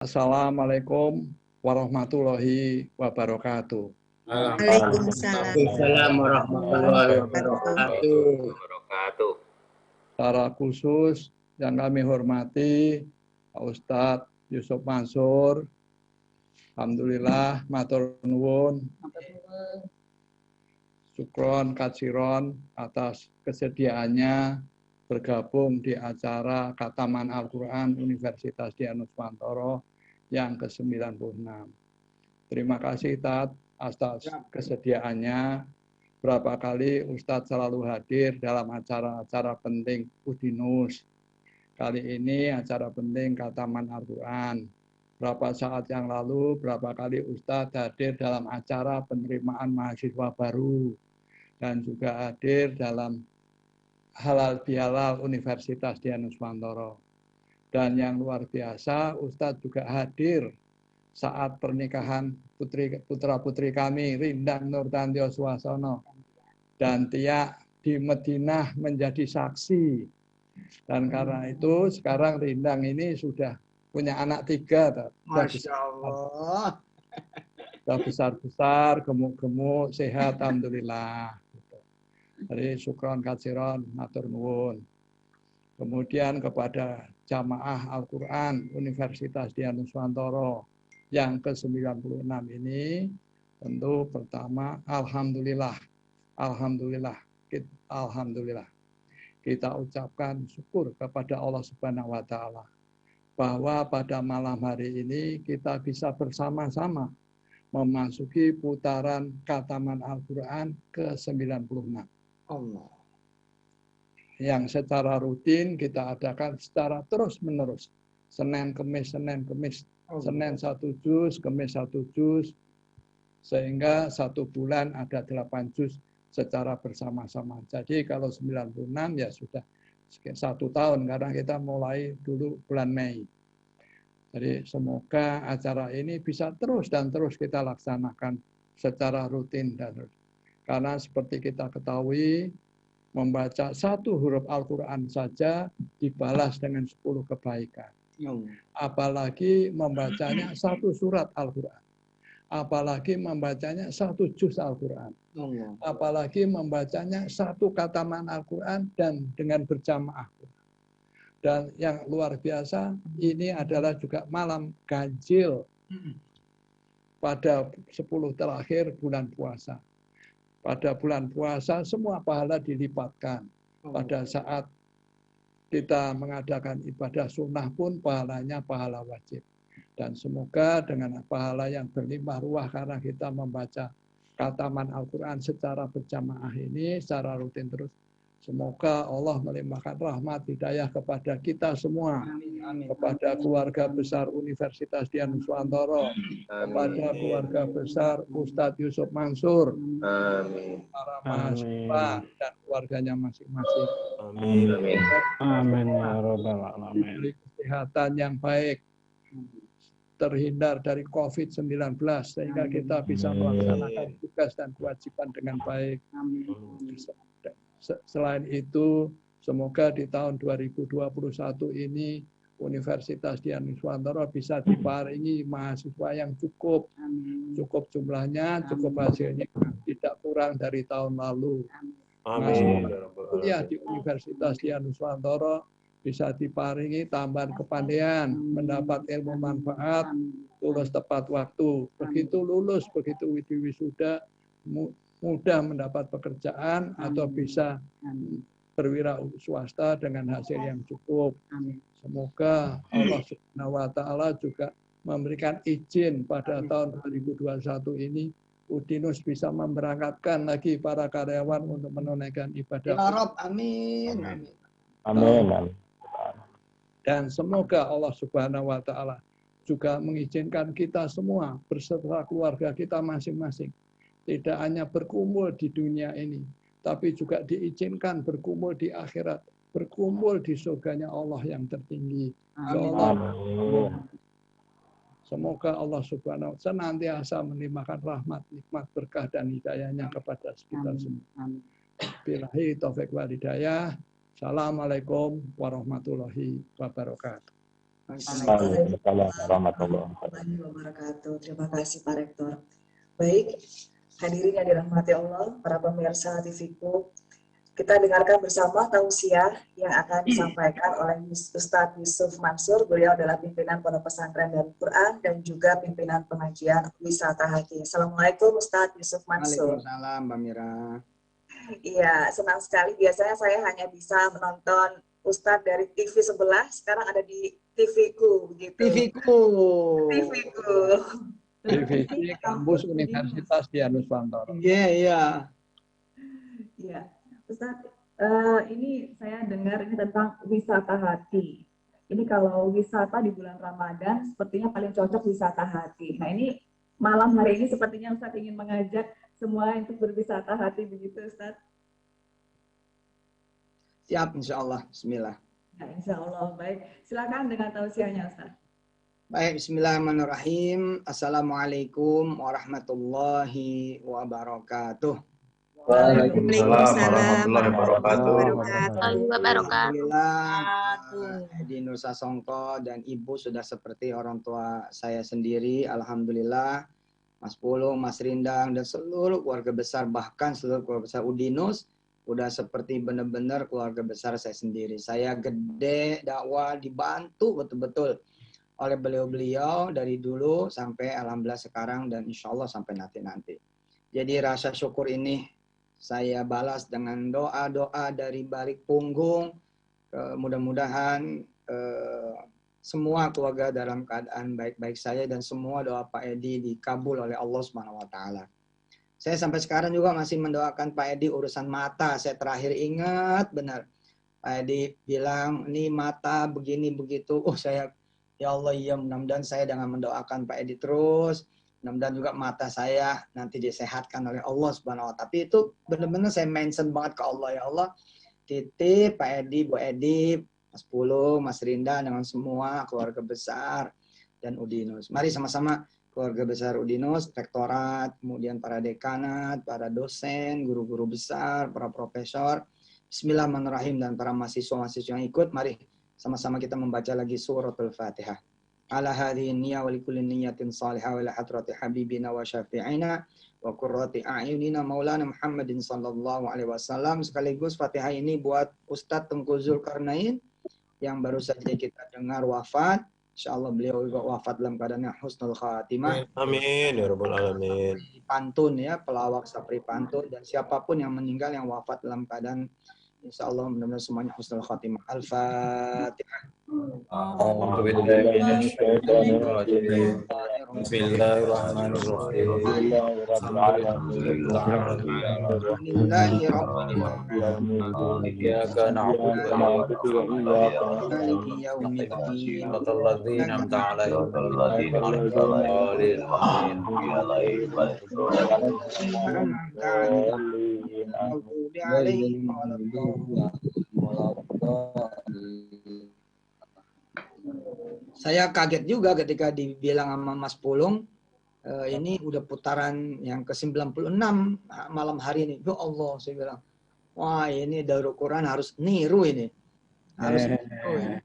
Assalamualaikum warahmatullahi wabarakatuh. Waalaikumsalam. Waalaikumsalam warahmatullahi wabarakatuh. Secara khusus yang kami hormati Pak Ustadz Yusuf Mansur, alhamdulillah matur nuwun, syukron katsiron atas kesediaannya bergabung di acara Khataman Al-Quran Universitas Dianuswantoro yang ke-96. Terima kasih Tat atas kesediaannya. Berapa kali Ustadz selalu hadir dalam acara-acara penting Udinus. Kali ini acara penting Khataman Al-Quran. Berapa saat yang lalu, berapa kali Ustadz hadir dalam acara penerimaan mahasiswa baru. Dan juga hadir dalam halal bihalal Universitas Dianuswantoro. Dan yang luar biasa, Ustadz juga hadir saat pernikahan putra-putri kami, Rindang Nurtantio Suwasono dan Tia di Madinah menjadi saksi. Dan karena itu sekarang Rindang ini sudah punya anak 3. Masya Allah. Sudah besar-besar, gemuk-gemuk, sehat, alhamdulillah. Jadi syukron katsiron, matur nuwun. Kemudian kepada jamaah Al-Quran Universitas Dianuswantoro yang ke-96 ini, tentu pertama alhamdulillah. Kita ucapkan syukur kepada Allah Subhanahu wa taala bahwa pada malam hari ini kita bisa bersama-sama memasuki putaran Khataman Al-Quran ke-96. Allah. Yang secara rutin kita adakan secara terus-menerus. Senin, Kemis, Senin 1 juz, Kemis 1 juz, sehingga 1 bulan ada 8 juz secara bersama-sama. Jadi kalau 96 ya sudah 1 tahun, karena kita mulai dulu bulan Mei. Jadi semoga acara ini bisa terus dan terus kita laksanakan secara rutin dan terus. Karena seperti kita ketahui, membaca 1 huruf Al-Quran saja dibalas dengan 10 kebaikan. Apalagi membacanya 1 surat Al-Quran. Apalagi membacanya 1 juz Al-Quran. Apalagi membacanya 1 khataman Al-Quran dan dengan berjamaah. Dan yang luar biasa, ini adalah juga malam ganjil pada 10 terakhir bulan puasa. Pada bulan puasa semua pahala dilipatkan. Pada saat kita mengadakan ibadah sunnah pun pahalanya pahala wajib. Dan semoga dengan pahala yang berlimpah ruah karena kita membaca khataman Al-Quran secara berjamaah ini, secara rutin terus. Semoga Allah melimpahkan rahmat hidayah kepada kita semua. Amin. Kepada keluarga besar Universitas Dianuswantoro. Kepada keluarga besar Ustadz Yusuf Mansur. Amin. Para mahasiswa dan keluarganya masing-masing. Amin. Amin ya rabbal alamin. Diberi kesehatan yang baik, terhindar dari COVID-19 sehingga kita bisa melaksanakan tugas dan kewajiban dengan baik. Selain itu, semoga di tahun 2021 ini Universitas Dianuswantoro bisa diparingi mahasiswa yang cukup jumlahnya, cukup hasilnya, tidak kurang dari tahun lalu. Mahasiswa kuliah di Universitas Dianuswantoro bisa diparingi tambahan kepandaian, mendapat ilmu manfaat, lulus tepat waktu. Begitu lulus, begitu wisuda, mudah mendapat pekerjaan atau bisa berwira swasta dengan hasil yang cukup. Semoga Allah Subhanahu wa taala juga memberikan izin pada tahun 2021 ini Udinus bisa memberangkatkan lagi para karyawan untuk menunaikan ibadah. Ya Rabb, amin. Amin. Dan semoga Allah Subhanahu wa taala juga mengizinkan kita semua berserta keluarga kita masing-masing tidak hanya berkumpul di dunia ini, tapi juga diizinkan berkumpul di akhirat, berkumpul di surganya Allah yang tertinggi. Semoga Allah Subhanahu wa taala senantiasa melimpahkan rahmat, nikmat, berkah dan hidayahnya kepada kita semua. Billahi taufik wal hidayah. Assalamualaikum warahmatullahi wabarakatuh. Waalaikumsalam warahmatullahi wabarakatuh. Terima kasih Pak Rektor. Baik, hadirin yang dirahmati Allah, para pemirsa TVku, kita dengarkan bersama tausiah yang akan disampaikan oleh Ustadz Yusuf Mansur. Beliau adalah pimpinan Pondok Pesantren Darul Quran dan juga pimpinan pengajian Wisata Hati. Assalamualaikum Ustadz Yusuf Mansur. Waalaikumsalam Mbak Mira. Iya, senang sekali. Biasanya saya hanya bisa menonton Ustadz dari TV sebelah, sekarang ada di TV-ku begitu. TV-ku. TV-ku. Divisi Kampus Universitas Dianuswantoro. Iya, iya. Iya, Ustadz, ini saya dengar ini tentang wisata hati. Ini kalau wisata di bulan Ramadan, sepertinya paling cocok wisata hati. Nah ini malam hari ini sepertinya Ustadz ingin mengajak semua untuk berwisata hati begitu, Ustadz. Siap, insya Allah. Bismillah. Nah, insya Allah. Baik, silakan dengan tausiahnya, Ustadz. Baik, bismillahirrahmanirrahim. Assalamualaikum warahmatullahi wabarakatuh. Waalaikumsalam warahmatullahi Alhamdulillah, Edi Nur Sasongko dan Ibu sudah seperti orang tua saya sendiri. Alhamdulillah, Mas Pulung, Mas Rindang, dan seluruh keluarga besar, bahkan seluruh keluarga besar Udinus, udah seperti benar-benar keluarga besar saya sendiri. Saya gede, dakwah, dibantu betul-betul oleh beliau-beliau dari dulu sampai alhamdulillah sekarang dan insya Allah sampai nanti-nanti. Jadi rasa syukur ini saya balas dengan doa-doa dari balik punggung. Mudah-mudahan semua keluarga dalam keadaan baik-baik saja dan semua doa Pak Edi dikabul oleh Allah Subhanahu wa taala. Saya sampai sekarang juga masih mendoakan Pak Edi urusan mata. Saya terakhir ingat benar. Pak Edi bilang, ini mata begini begitu. Oh saya, ya Allah ya mudah-mudahan saya dengan mendoakan Pak Edi terus. Mudah-mudahan juga mata saya nanti disehatkan oleh Allah Subhanahu wa taala. Tapi itu benar-benar saya mention banget ke Allah, ya Allah. Titip Pak Edi, Bu Edi, Mas Pulung, Mas Rinda dengan semua keluarga besar dan Udinus. Mari sama-sama keluarga besar Udinus, rektorat, kemudian para dekanat, para dosen, guru-guru besar, para profesor. Bismillahirrahmanirrahim dan para mahasiswa-mahasiswa yang ikut, mari sama-sama kita membaca lagi suratul Fatihah. Ala hadhihi niyya wa likulli niyyatin salihah wa ila hadrati habibina wa syafi'ina wa qurrati a'yunina maulana Muhammadin sallallahu alaihi wasallam. Sekaligus Fatihah ini buat Ustadz Tengku Zulkarnain yang baru saja kita dengar wafat. Insyaallah beliau juga wafat dalam keadaan husnul khatimah. Amin ya rabbal alamin. Pantun ya, pelawak Sapri Pantun, dan siapapun yang meninggal yang wafat dalam keadaan insyaallah benar-benar semuanya husnul khatimah. Al-Fatihah. Saya kaget juga ketika dibilang sama Mas Pulung, ini udah putaran yang ke-96 malam hari ini. Ya Allah, saya bilang, wah ini Darul Quran harus niru ini. Harus niru ini.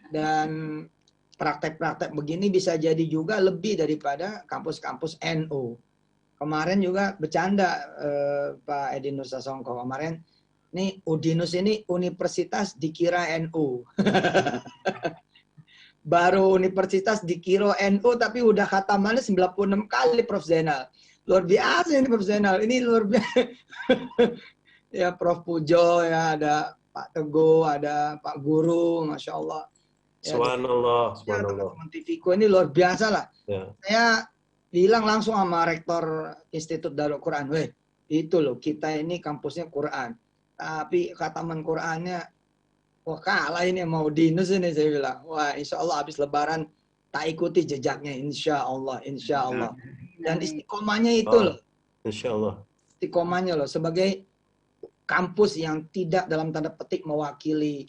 Dan praktek-praktek begini bisa jadi juga lebih daripada kampus-kampus NU. Kemarin juga bercanda Pak Edi Nur Sasongko, kemarin, nih Udinus ini universitas dikira NU. Baru universitas dikira NU tapi udah khatamannya 96 kali Prof Zainal. Luar biasa ini Prof Zainal. Ini luar biasa. Ya Prof Pujo, ya ada Pak Teguh, ada Pak Guru, Masya Allah. Ya, Subhanallah, ya, subhanallah. teman-teman TV-ku ini luar biasa lah. Ya. Saya bilang langsung sama Rektor Institut Darul Quran, weh itu loh kita ini kampusnya Quran. Tapi khataman Qurannya wah kalah ini mau Udinus ini, saya bilang. Wah insya Allah habis lebaran tak ikuti jejaknya insya Allah, insya Allah. Dan istiqomahnya itu loh. Insya Allah. Istiqomahnya loh sebagai kampus yang tidak dalam tanda petik mewakili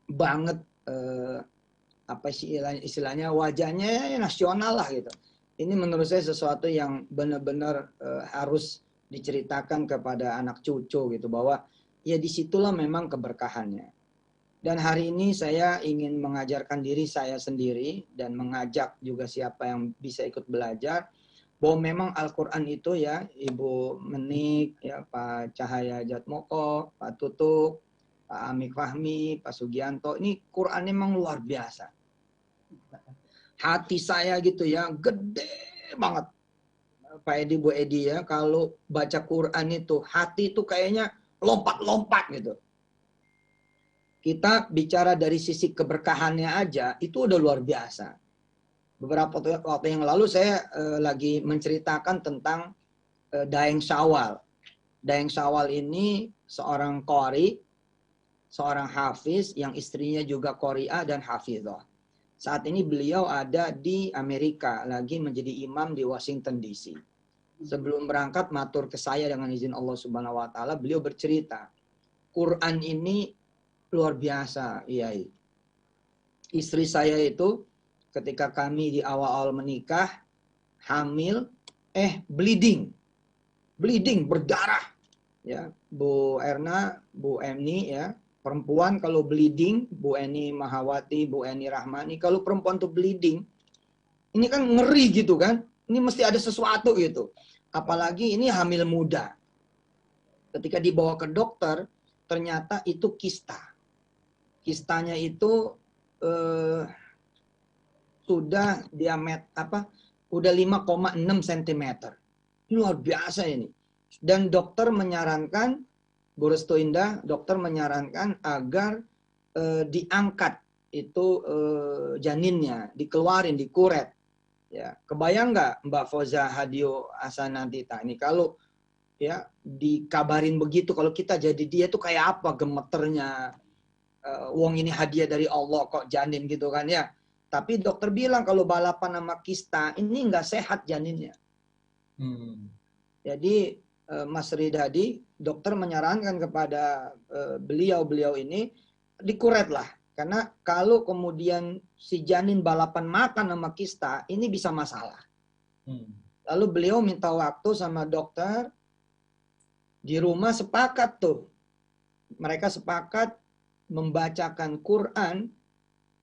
banget apa sih istilahnya wajahnya nasional lah gitu. Ini menurut saya sesuatu yang benar-benar harus diceritakan kepada anak cucu gitu bahwa ya disitulah memang keberkahannya. Dan hari ini saya ingin mengajarkan diri saya sendiri dan mengajak juga siapa yang bisa ikut belajar bahwa memang Al-Quran itu ya, Ibu Menik, ya Pak Cahaya Jatmoko, Pak Tutuk, Pak Amik Fahmi, Pak Sugianto, ini Quran memang luar biasa. Hati saya gitu ya, gede banget. Pak Edi, Bu Edi ya, kalau baca Quran itu, hati itu kayaknya lompat-lompat gitu. Kita bicara dari sisi keberkahannya aja, itu udah luar biasa. Beberapa waktu yang lalu saya lagi menceritakan tentang Daeng Syawal. Daeng Syawal ini seorang qari, seorang hafiz yang istrinya juga qari'ah dan hafizah. Saat ini beliau ada di Amerika, lagi menjadi imam di Washington DC. Sebelum berangkat matur ke saya dengan izin Allah Subhanahu wa taala, beliau bercerita, Quran ini luar biasa, Iyai. Istri saya itu ketika kami di awal-awal menikah, hamil, bleeding, berdarah. Ya, Bu Erna, Bu Eni ya, perempuan kalau bleeding, Bu Eni Mahawati, Bu Eni Rahmani, kalau perempuan tuh bleeding, ini kan ngeri gitu kan, ini mesti ada sesuatu gitu. Apalagi ini hamil muda. Ketika dibawa ke dokter, ternyata itu kista. Kistanya itu sudah diameter udah 5,6 cm. Ini luar biasa ini. Dan dokter menyarankan, Bu Restu Indah, dokter menyarankan agar diangkat itu janinnya, dikeluarin, dikuret. Ya, kebayang nggak Mbak Foza Hadio Asanantita ini kalau ya dikabarin begitu, kalau kita jadi dia tuh kayak apa gemeternya. Wong ini hadiah dari Allah kok janin gitu kan ya. Tapi dokter bilang kalau balapan sama kista ini nggak sehat janinnya. Jadi Mas Ridhadi, dokter menyarankan kepada beliau ini dikuret lah. Karena kalau kemudian si janin balapan makan sama kista, ini bisa masalah. Lalu beliau minta waktu sama dokter, di rumah sepakat tuh. Mereka sepakat membacakan Quran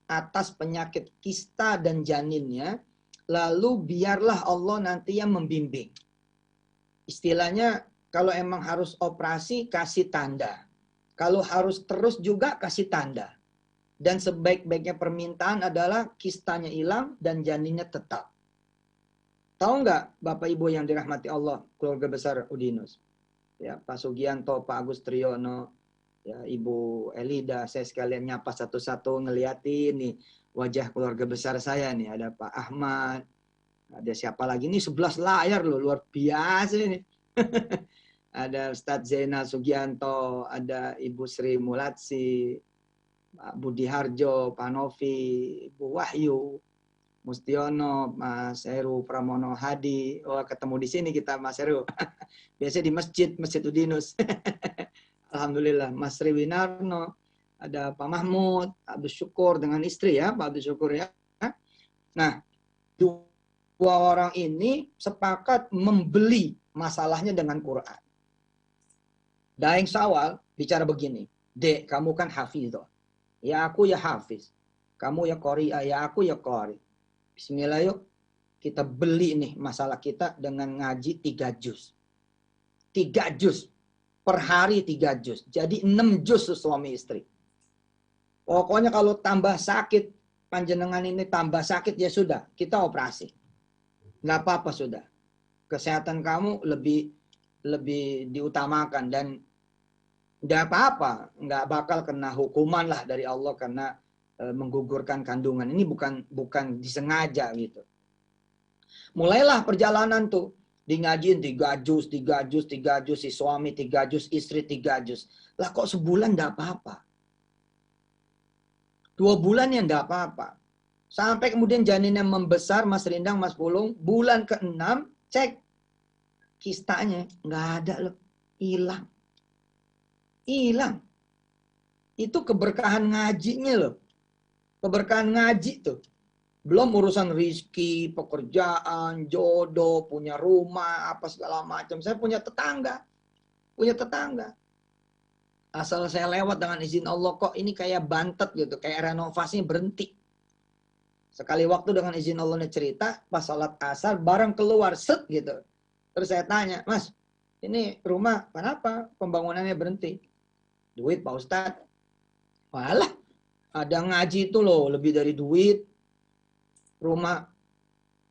atas penyakit kista dan janinnya, lalu biarlah Allah nanti yang membimbing. Istilahnya kalau emang harus operasi kasih tanda. Kalau harus terus juga kasih tanda. Dan sebaik-baiknya permintaan adalah kistanya hilang dan janinnya tetap. Tahu nggak Bapak Ibu yang dirahmati Allah, keluarga besar Udinus? Ya, Pak Sugianto, Pak Agus Triyono, ya, Ibu Elida, saya sekalian nyapa satu-satu ngeliatin nih wajah keluarga besar saya nih. Ada Pak Ahmad, ada siapa lagi nih, 11 layar loh, luar biasa ini. Ada Ustadz Zainal Sugianto, ada Ibu Sri Mulatsi, Pak Budi Harjo, Pak Novi, Ibu Wahyu, Mustiono, Mas Heru Pramono Hadi. Oh, ketemu di sini kita Mas Heru. Biasanya di Masjid Udinus. Alhamdulillah, Mas Sri Winarno, ada Pak Mahmud, Abdul Syukur dengan istri ya, Pak Abdul Syukur ya. Nah, dua orang ini sepakat membeli masalahnya dengan Quran. Daeng Syawal bicara begini, Dek, kamu kan hafiz toh. Ya aku ya hafiz. Kamu ya qari'ah, ya aku ya qari. Bismillah yuk, kita beli nih masalah kita dengan ngaji 3 juz. 3 juz. Per hari 3 juz. Jadi 6 juz suami istri. Pokoknya kalau tambah sakit, panjenengan ini tambah sakit, ya sudah, kita operasi. Nggak apa-apa sudah. Kesehatan kamu lebih diutamakan dan nggak apa-apa. Nggak bakal kena hukuman lah dari Allah karena menggugurkan kandungan. Ini bukan disengaja gitu. Mulailah perjalanan tuh. Di ngajiin 3 juz, 3 juz, 3 juz, si suami 3 juz, istri 3 juz. Lah kok sebulan enggak apa-apa. 2 bulan ya enggak apa-apa. Sampai kemudian janinnya membesar, Mas Rindang, Mas Pulung, bulan ke-6, cek. Kistanya enggak ada loh. Hilang. Hilang. Itu keberkahan ngajinya loh. Keberkahan ngaji tuh. Belum urusan rizki, pekerjaan, jodoh, punya rumah, apa segala macam. Saya punya tetangga. Asal saya lewat dengan izin Allah, kok ini kayak bantet gitu, kayak renovasinya berhenti. Sekali waktu dengan izin Allah cerita, pas sholat asar, bareng keluar, set gitu. Terus saya tanya, Mas, ini rumah kenapa pembangunannya berhenti? Duit Pak Ustadz. Walah, ada ngaji itu loh, lebih dari duit. Rumah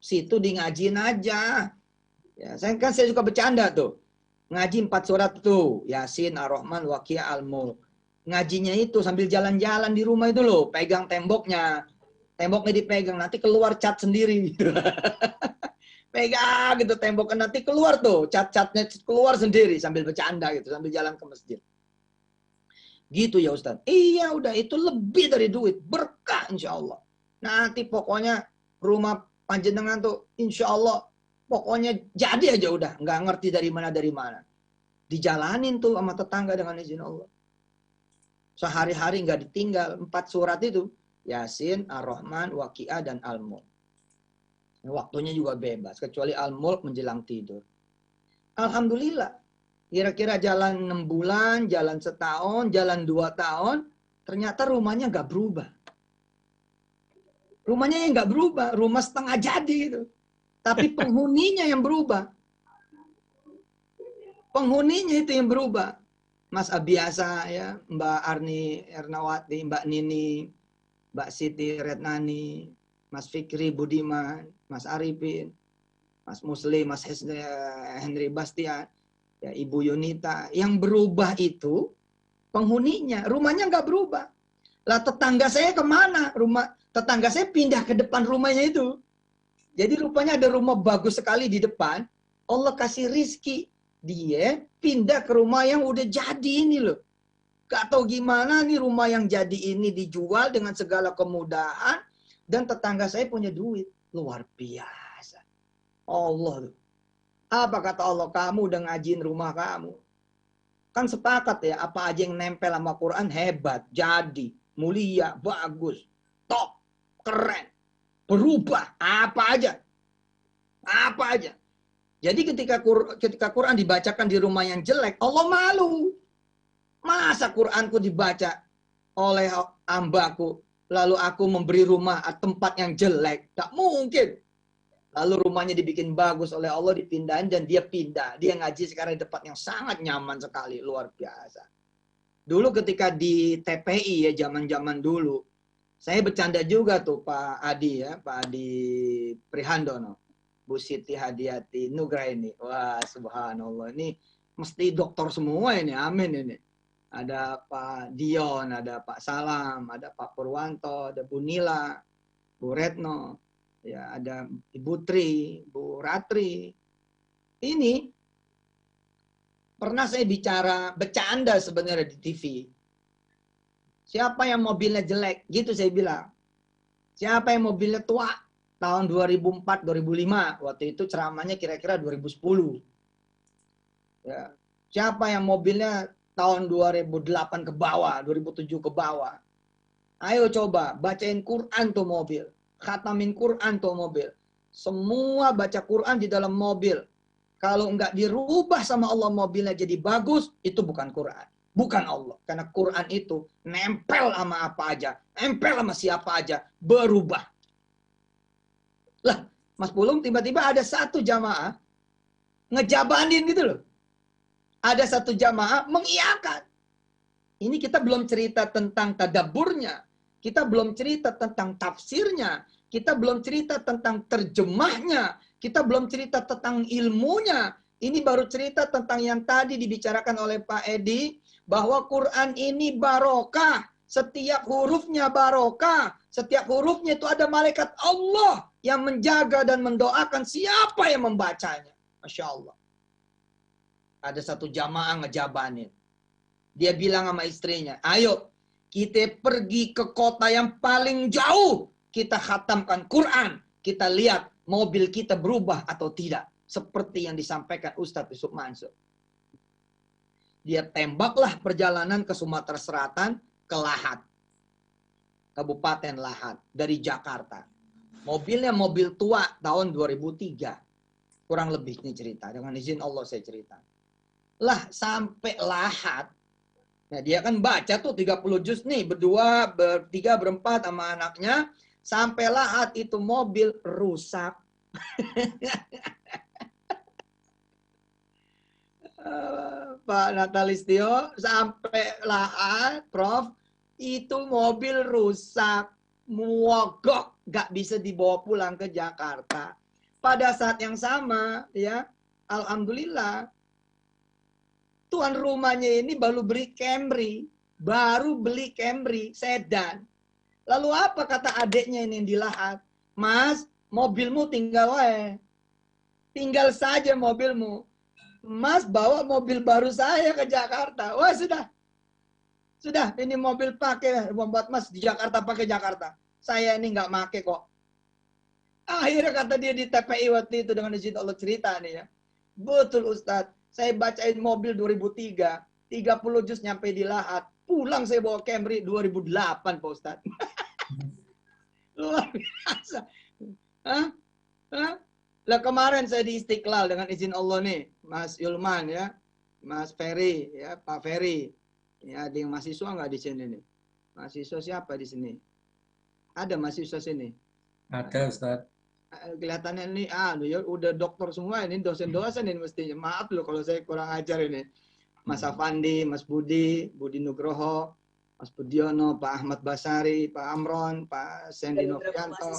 situ di ngajiin aja. Ya, saya suka bercanda tuh. Ngaji 4 surat tuh, Yasin, Ar-Rahman, Waqiah, Al-Mulk. Ngajinya itu sambil jalan-jalan di rumah itu loh, pegang temboknya. Temboknya dipegang, nanti keluar cat sendiri. Pegang gitu temboknya, nanti keluar tuh, cat-catnya keluar sendiri sambil bercanda gitu, sambil jalan ke masjid. Gitu ya Ustaz. Iya udah, itu lebih dari duit, berkah insya Allah. Nanti pokoknya rumah panjenengan tuh insya Allah pokoknya jadi aja udah, nggak ngerti dari mana. Dijalanin tuh sama tetangga dengan izin Allah. Sehari-hari nggak ditinggal 4 surat itu, Yasin, Ar-Rahman, Waqiah, dan Al-Mulk. Waktunya juga bebas, kecuali Al-Mulk menjelang tidur. Alhamdulillah, kira-kira jalan 6 bulan, jalan setahun, jalan 2 tahun, ternyata rumahnya nggak berubah. Rumahnya yang nggak berubah, rumah setengah jadi gitu. Tapi penghuninya yang berubah. Penghuninya itu yang berubah. Mas Abiasa, ya, Mbak Arni Ernawati, Mbak Nini, Mbak Siti Retnani, Mas Fikri Budiman, Mas Arifin, Mas Muslim, Mas Henry Bastian, ya, Ibu Yunita. Yang berubah itu penghuninya, rumahnya nggak berubah. Lah tetangga saya kemana? Tetangga saya pindah ke depan rumahnya itu. Jadi rupanya ada rumah bagus sekali di depan. Allah kasih rizki. Dia pindah ke rumah yang udah jadi ini loh. Gak tahu gimana nih rumah yang jadi ini dijual dengan segala kemudahan. Dan tetangga saya punya duit. Luar biasa. Allah tuh. Apa kata Allah? Kamu udah ngajiin rumah kamu. Kan sepakat ya. Apa aja yang nempel sama Quran hebat. Jadi. Mulia. Bagus. Top. Keren. Berubah. Apa aja. Apa aja. Jadi ketika Quran dibacakan di rumah yang jelek, Allah malu. Masa Quranku dibaca oleh hambaku, lalu aku memberi rumah tempat yang jelek? Tak mungkin. Lalu rumahnya dibikin bagus oleh Allah, dipindahin, dan dia pindah. Dia ngaji sekarang di tempat yang sangat nyaman sekali, luar biasa. Dulu ketika di TPI ya, zaman-zaman dulu, saya bercanda juga tuh Pak Adi ya, Pak Adi Prihandono. Bu Siti Hadiati Nugraini. Wah, subhanallah. Ini mesti dokter semua ini. Amin ini. Ada Pak Dion, ada Pak Salam, ada Pak Purwanto, ada Bu Nila, Bu Retno, ya, ada Ibu Tri, Bu Ratri. Ini pernah saya bercanda sebenarnya di TV. Siapa yang mobilnya jelek? Gitu saya bilang. Siapa yang mobilnya tua? Tahun 2004-2005, waktu itu ceramahnya kira-kira 2010. Ya. Siapa yang mobilnya tahun 2008 ke bawah, 2007 ke bawah? Ayo coba, bacain Quran tuh mobil. Khatamin Quran tuh mobil. Semua baca Quran di dalam mobil. Kalau nggak dirubah sama Allah mobilnya jadi bagus, itu bukan Quran. Bukan Allah. Karena Quran itu nempel sama apa aja. Nempel sama siapa aja. Berubah. Lah, Mas Pulung tiba-tiba ada satu jamaah ngejabanin gitu loh. Ada satu jamaah mengiyakan. Ini kita belum cerita tentang tadaburnya. Kita belum cerita tentang tafsirnya. Kita belum cerita tentang terjemahnya. Kita belum cerita tentang ilmunya. Ini baru cerita tentang yang tadi dibicarakan oleh Pak Edi. Bahwa Quran ini barokah. Setiap hurufnya barokah. Setiap hurufnya itu ada malaikat Allah yang menjaga dan mendoakan siapa yang membacanya. Masya Allah. Ada satu jamaah ngejabanin. Dia bilang sama istrinya, ayo kita pergi ke kota yang paling jauh. Kita khatamkan Quran. Kita lihat mobil kita berubah atau tidak. Seperti yang disampaikan Ustadz Yusuf Mansur. Dia tembaklah perjalanan ke Sumatera Selatan, ke Lahat. Kabupaten Lahat. Dari Jakarta. Mobilnya mobil tua tahun 2003. Kurang lebih ini cerita. Dengan izin Allah saya cerita. Lah sampai Lahat. Nah, dia kan baca tuh 30 juz nih, berdua, bertiga, berempat sama anaknya. Sampailah saat itu mobil rusak. Pak Natalistio, sampai lahat, Prof, itu mobil rusak, mogok, nggak bisa dibawa pulang ke Jakarta. Pada saat yang sama, ya, alhamdulillah, tuan rumahnya ini baru beli Camry sedan. Lalu apa kata adiknya ini yang dilahat? Mas, mobilmu tinggal wae. Tinggal saja mobilmu. Mas bawa mobil baru saya ke Jakarta. Wah sudah. Sudah, ini mobil pakai, membuat Mas di Jakarta pakai Jakarta. Saya ini nggak make kok. Akhirnya kata dia di TPI waktu itu dengan izin Allah cerita nih ya. Betul Ustadz, saya bacain mobil 2003, 30 juz nyampe di Lahat. Pulang saya bawa Camry 2008 Pak Ustadz. Luar biasa. Hah? Hah? Lah kemarin saya di Istiqlal dengan izin Allah nih, Mas Yulman ya, Mas Ferry ya, Pak Ferry. Ya, ada yang mahasiswa nggak di sini nih? Mahasiswa siapa di sini? Ada mahasiswa sini? Ada Ustaz. Kelihatannya ini, ya udah dokter semua ini, dosen-dosen ini mestinya. Maaf loh kalau saya kurang ajar ini. Mas Afandi, Mas Budi Nugroho, Mas Budiono, Pak Ahmad Basari, Pak Amron, Pak Sendi Novianto.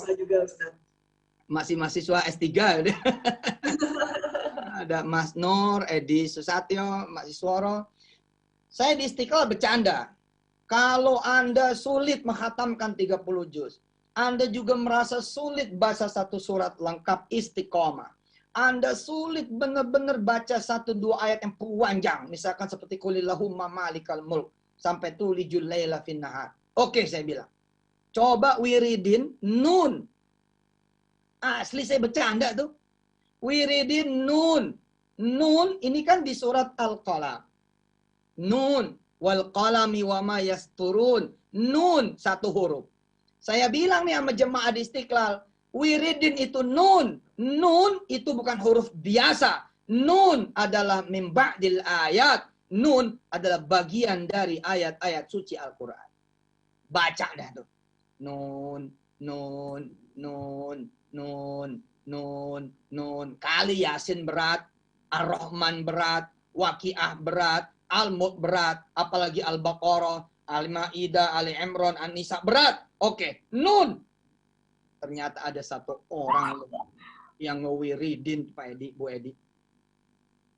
Masih mahasiswa S3. Ada Mas Nur, Edi Susatyo, Mas Isworo. Saya di Istiqlal bercanda. Kalau Anda sulit menghatamkan 30 juz, Anda juga merasa sulit baca satu surat lengkap istiqomah. Anda sulit benar-benar baca 1-2 ayat yang panjang. Misalkan seperti Qulillahumma malikal mulk. Sampai tulijul laila fin nahar. Oke, saya bilang. Coba wiridin nun. Asli saya bercanda tuh. Wiridin nun. Nun ini kan di surat Al-Qalam. Nun wal qalami wa ma yasturun. Nun satu huruf. Saya bilang nih sama jemaah di Istiqlal, wiridin itu nun. Nun itu bukan huruf biasa. Nun adalah min ba'dil ayat. Nun adalah bagian dari ayat-ayat suci Al-Qur'an. Baca dah tuh. Nun, nun, nun, nun, nun, nun. Kali Yasin berat, Ar-Rahman berat, Waqiah berat, Al-Mulk berat, apalagi Al-Baqarah, Al-Ma'idah, Ali Imran, An-Nisa berat. Oke, nun. Ternyata ada satu orang yang ngewiridin, Pak Edi, Bu Edi.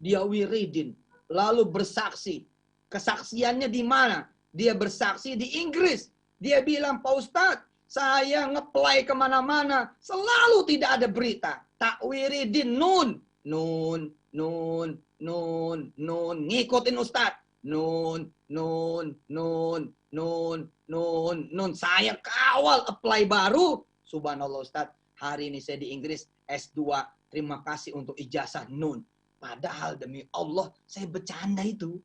Dia wiridin, lalu bersaksi. Kesaksiannya di mana? Dia bersaksi di Inggris. Dia bilang, Pak Ustadz, saya ngeplay kemana-mana, selalu tidak ada berita. Tak wiridin nun. Nun, nun, nun, nun, ngikutin Ustadz. Nun, nun, nun, nun, nun, nun. Saya kawal apply baru. Subhanallah Ustadz, hari ini saya di Inggris S2. Terima kasih untuk ijazah nun. Padahal demi Allah, saya bercanda itu.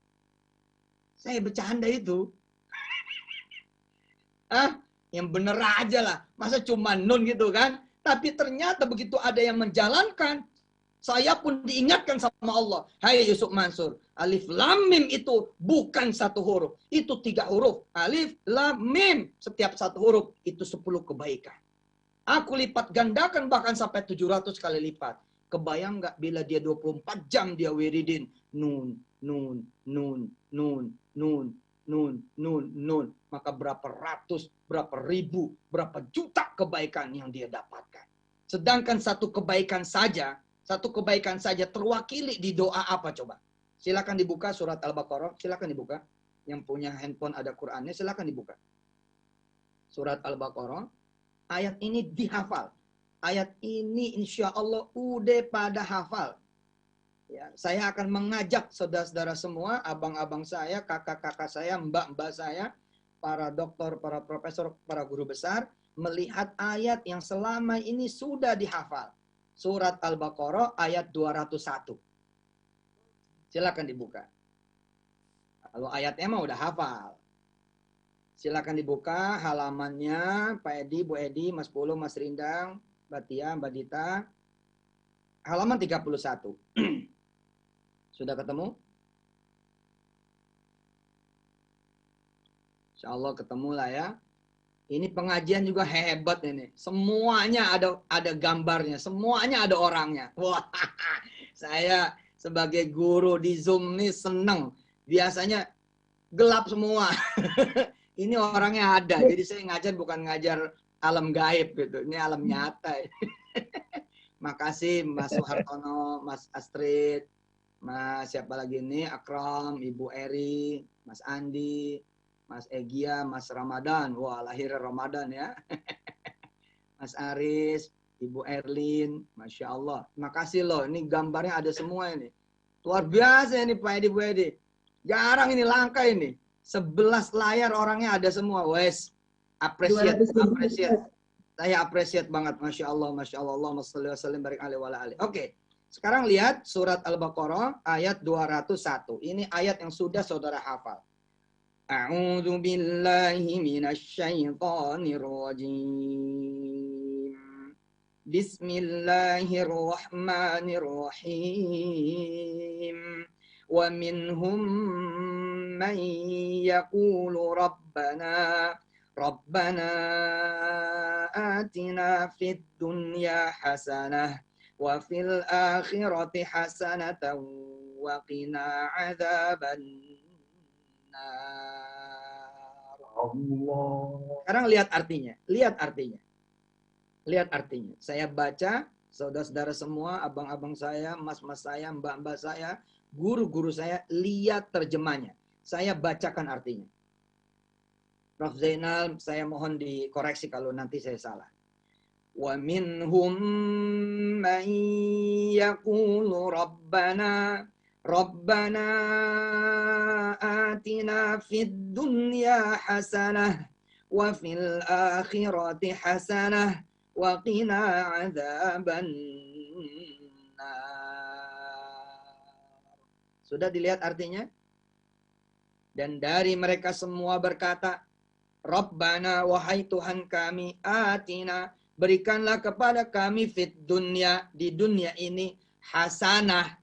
Saya bercanda itu. Yang bener aja lah. Masa cuma nun gitu kan? Tapi ternyata begitu ada yang menjalankan, saya pun diingatkan sama Allah. Hai Yusuf Mansur, alif lam mim itu bukan satu huruf. Itu 3 huruf. Alif lam mim. Setiap satu huruf itu 10 kebaikan. Aku lipat gandakan bahkan sampai 700 kali lipat. Kebayang nggak bila dia 24 jam dia wiridin. Nun, nun, nun, nun, nun, nun, nun, nun. Maka berapa ratus, berapa ribu, berapa juta kebaikan yang dia dapatkan. Sedangkan satu kebaikan saja terwakili di doa apa coba? Silakan dibuka surat Al-Baqarah, silakan dibuka. Yang punya handphone ada Qur'annya, silakan dibuka. Surat Al-Baqarah, ayat ini dihafal. Ayat ini insya Allah udah pada hafal. Ya, saya akan mengajak saudara-saudara semua, abang-abang saya, kakak-kakak saya, mbak-mbak saya, para doktor, para profesor, para guru besar, melihat ayat yang selama ini sudah dihafal. Surat Al-Baqarah ayat 201. Silakan dibuka. Kalau ayatnya mah udah hafal. Silakan dibuka halamannya, Pak Edi, Bu Edi, Mas Pulu, Mas Rindang, Mbak Tia, Mbak Dita. Halaman 31. Sudah ketemu? Insya Allah ketemu lah ya. Ini pengajian juga hebat ini. Semuanya ada gambarnya, semuanya ada orangnya. Wah, saya sebagai guru di Zoom nih seneng. Biasanya gelap semua. Ini orangnya ada. Jadi saya ngajar bukan ngajar alam gaib gitu. Ini alam nyata. Makasih Mas Soehartono, Mas Astrid, Mas siapa lagi ini, Akram, Ibu Eri, Mas Andi, Mas Egia, Mas Ramadan. Wah, lahir Ramadan ya. Mas Aris, Ibu Erlin, Masya Allah. Makasih loh, ini gambarnya ada semua ini. Luar biasa ini Pak Edi, Bu Edi. Jarang ini, langka ini. 11 layar orangnya ada semua. Wes, appreciate. Saya appreciate banget. Masya Allah, Masya Allah. Allahumma sholli wa sallim barik alaihi wa ala alihi. Oke, sekarang lihat surat Al-Baqarah ayat 201. Ini ayat yang sudah saudara hafal. A'udzu billahi minasyaitonir rajim. Bismillahirrahmanirrahim. Wa minhum man yaqulu rabbana atina fid dunya hasanah wa fil akhirati hasanatan wa qina adzaban nar. Sekarang lihat artinya. Lihat artinya. Lihat artinya. Saya baca, saudara-saudara semua, abang-abang saya, mas-mas saya, mbak-mbak saya, guru-guru saya, lihat terjemahnya. Saya bacakan artinya. Prof. Zainal, saya mohon dikoreksi kalau nanti saya salah. Wa minhum man yaqulu rabbana atina fid dunya hasanah wa fil akhirati hasanah wa qina adzaban nar. Sudah dilihat artinya? Dan dari mereka semua berkata, Rabbana, wahai Tuhan kami, atina, berikanlah kepada kami fit dunya, di dunia ini, hasanah.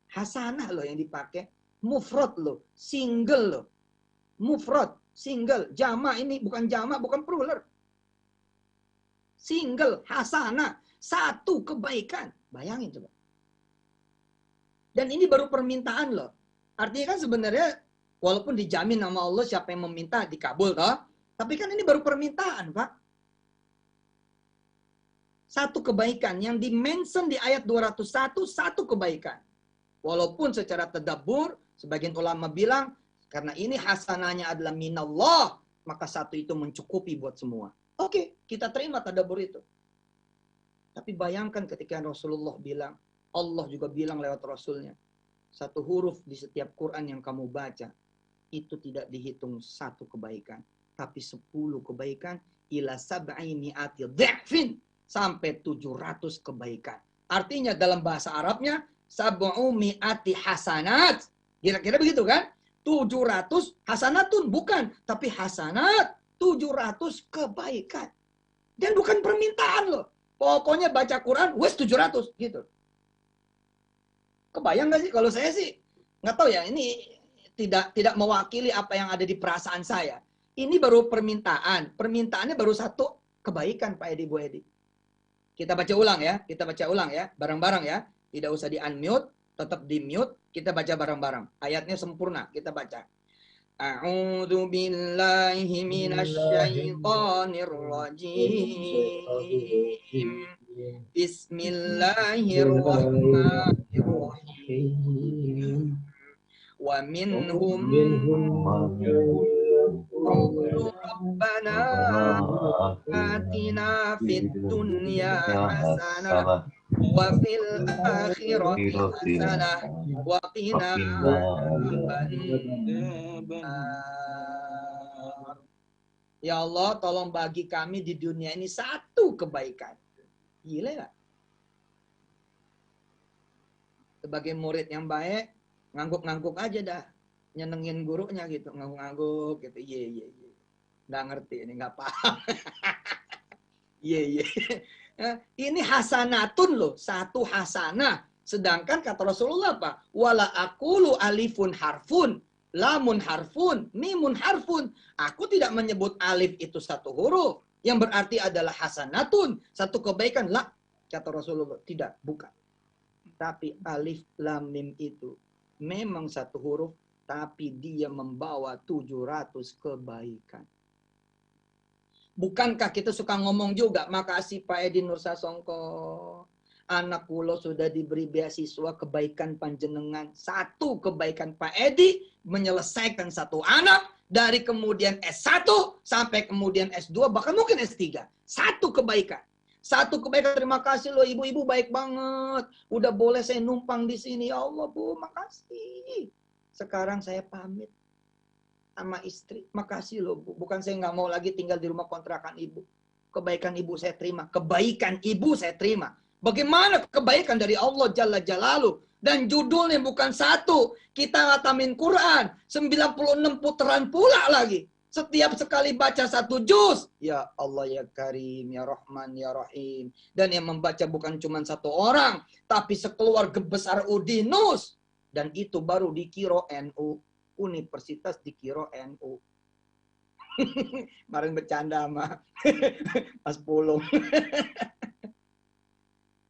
Hasanah loh yang dipakai. Mufrad loh, single loh. Mufrad, single. Jama ini bukan jama, bukan plural. Single, hasanah. Satu kebaikan. Bayangin coba. Dan ini baru permintaan loh. Artinya kan sebenarnya, walaupun dijamin sama Allah siapa yang meminta dikabul toh. Tapi kan ini baru permintaan, Pak. Satu kebaikan yang dimention di ayat 201, satu kebaikan. Walaupun secara tadabbur, sebagian ulama bilang, karena ini hasanahnya adalah minallah, maka satu itu mencukupi buat semua. Oke, kita terima tadabbur itu. Tapi bayangkan ketika Rasulullah bilang, Allah juga bilang lewat Rasulnya, satu huruf di setiap Quran yang kamu baca, itu tidak dihitung satu kebaikan. Tapi 10 kebaikan ila sab'i mi'ati dha'fin sampai 700 kebaikan. Artinya dalam bahasa Arabnya sab'u mi'ati hasanat. Kira-kira begitu kan? 700 hasanatun bukan, tapi hasanat 700 kebaikan. Dan bukan permintaan loh. Pokoknya baca Quran wes 700 gitu. Kebayang gak sih kalau saya sih nggak tahu ya, ini tidak mewakili apa yang ada di perasaan saya. Ini baru permintaan. Permintaannya baru satu kebaikan Pak Edi, Bu Edi. Kita baca ulang ya. Kita baca ulang ya. Bareng-bareng ya. Tidak usah di-unmute. Tetap di-mute. Kita baca bareng-bareng. Ayatnya sempurna. Kita baca. A'udzu billahi minasyaitonir rajim. Bismillahirrahmanirrahim. Wa minhum Rabbana atina fid dunya hasanah wa fil akhirati hasanah wa qina adzabannar. Ya Allah, tolong bagi kami di dunia ini satu kebaikan. Gila gak? Sebagai murid yang baik, ngangguk-ngangguk aja dah. Nyenengin gurunya gitu, ngangguk-ngangguk gitu. Iya. Nggak ngerti, ini nggak paham. Iya. Ini hasanatun loh, satu hasanah. Sedangkan kata Rasulullah apa? Wala aqulu alifun harfun. lamun harfun, mimun harfun. Aku tidak menyebut alif itu satu huruf yang berarti adalah hasanatun, satu kebaikan. La, kata Rasulullah, tidak, bukan. Tapi alif lam mim itu memang satu huruf, tapi dia membawa 700 kebaikan. Bukankah kita suka ngomong juga, makasih Pak Edi Nur Sasongko. Anak kulo sudah diberi beasiswa, kebaikan panjenengan. Satu kebaikan Pak Edi menyelesaikan satu anak dari kemudian S1 sampai kemudian S2 bahkan mungkin S3. Satu kebaikan. Satu kebaikan. Terima kasih loh ibu-ibu, baik banget. Udah boleh saya numpang di sini. Ya Allah Bu, makasih. Sekarang saya pamit sama istri. Makasih loh Bu. Bukan saya nggak mau lagi tinggal di rumah kontrakan ibu. Kebaikan ibu saya terima. Kebaikan ibu saya terima. Bagaimana kebaikan dari Allah Jalla Jalaluh. Dan judulnya bukan satu. Kita ngatamin Quran. 96 putaran pula lagi. Setiap sekali baca satu juz. Ya Allah ya Karim, ya Rahman, ya Rahim. Dan yang membaca bukan cuma satu orang. Tapi sekeluarga besar Udinus. Dan itu baru dikira NU. Universitas dikira NU. Kemarin bercanda sama Mas Pulung.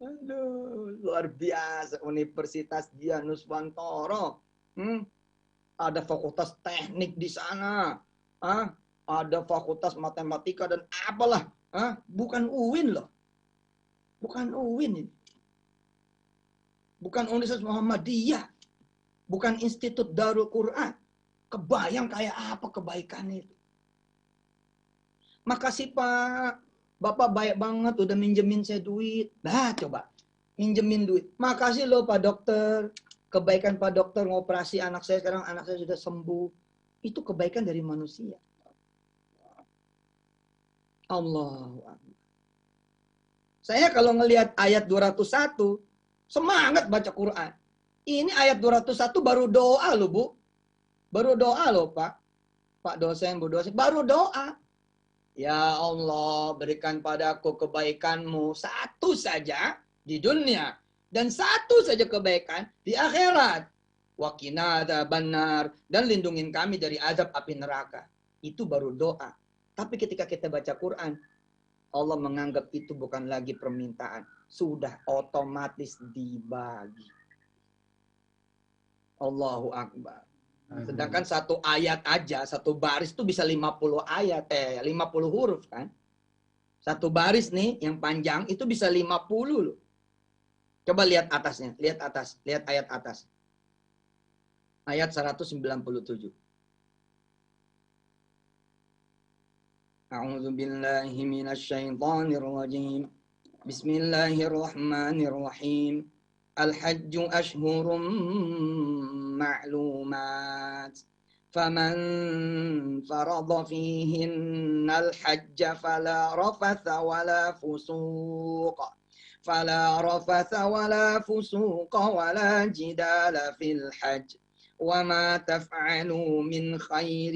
Aduh, luar biasa Universitas Dianuswantoro. Ada fakultas teknik di sana. Ada fakultas matematika dan apalah. Bukan UIN loh. Bukan UIN ini. Bukan Universitas Muhammadiyah. Bukan Institut Darul Quran. Kebayang kayak apa kebaikan itu. Makasih Pak. Bapak baik banget udah minjemin saya duit. Nah coba. Minjemin duit. Makasih loh Pak Dokter. Kebaikan Pak Dokter ngoperasi anak saya. Sekarang anak saya sudah sembuh. Itu kebaikan dari manusia. Allahu Akbar. Saya kalau ngelihat ayat 201. Semangat baca Quran. Ini ayat 201 baru doa loh Bu. Baru doa loh Pak. Pak dosen, Bu dosen. Baru doa. Ya Allah, berikan padaku kebaikan-Mu satu saja di dunia. Dan satu saja kebaikan di akhirat. Waqina adzabannar. Dan lindungin kami dari azab api neraka. Itu baru doa. Tapi ketika kita baca Quran, Allah menganggap itu bukan lagi permintaan. Sudah otomatis dibagi. Allahu Akbar. Sedangkan satu ayat aja, satu baris itu bisa 50 ayat, 50 huruf kan. Satu baris nih yang panjang itu bisa 50 loh. Coba lihat atasnya, lihat atas, lihat ayat atas. Ayat 197. A'udzu billahi minasyaitonir rajim. Bismillahirrahmanirrahim. Al-hajju ashhurum ma'lumat. Faman farada fihinna al-hajja fala rafatha wala fusuq. Fala rafatha wala fusuq wala jidala fil hajj. وما تفعلوا من خير